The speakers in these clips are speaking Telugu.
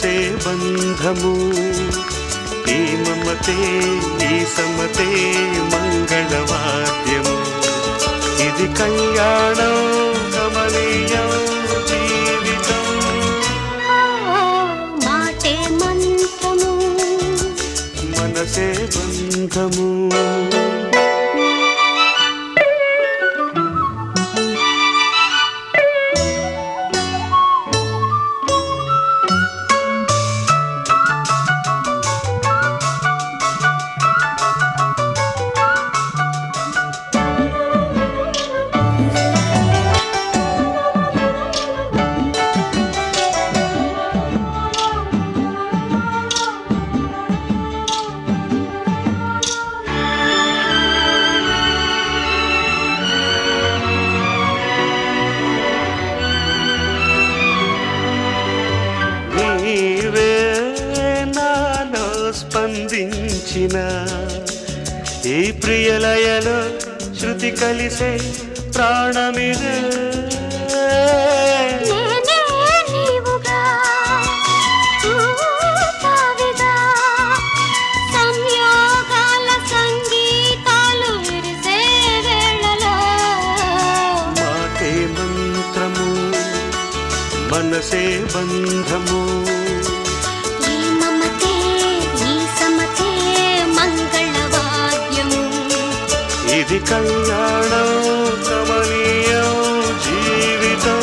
మనసే బంధము ఈ మమతే ఈ సమతే మంగళవాద్యము ఇది కళ్యాణం కమనీయం జీవితం మాటే మంత్రము మనసే బంధము నీవే నాలో స్పందించిన ఈ ప్రియలయలో శృతి కలిసే ప్రాణమిదే నేనే నీవుగా ఊతావిగా సంయోగాల సంగీతాలు విరిసే వేళలో మాటే మంత్రము మనసే బంధము ఈ మమతే ఈ సమతే మంగళవాద్యము ఇది కళ్యాణం కమనీయం జీవితం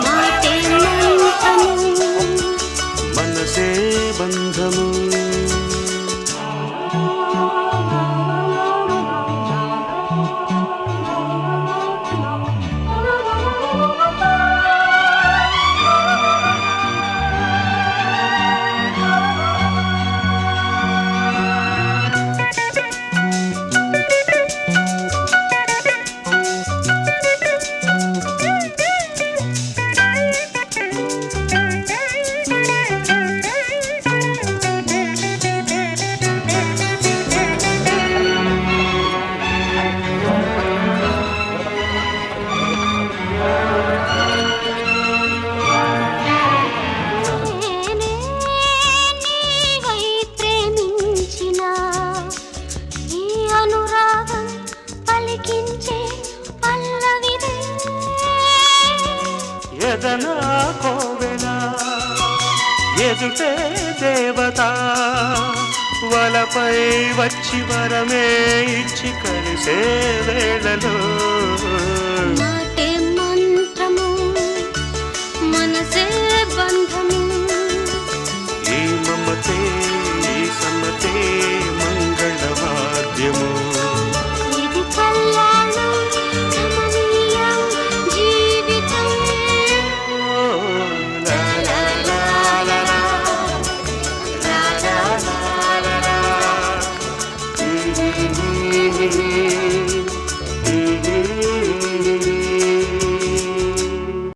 మాటే మంత్రము మనసే బంధము నేనే నీవై ప్రేమించిన ఈ అనురాగం పలికించే పల్లవిదే ఎదనా కోవెల ఎదుటే దేవత వలపై వచ్చి వరమే ఇచ్చి కలిసే వేళలో మాటే మంత్రము మనసే బంధము ఈ మమతే ఈ సమతే మంగళవాద్యము ఇది కళ్యాణం కమనీయం జీవితం ఓ లా లా లా లా లా. లా లా లా లా లా.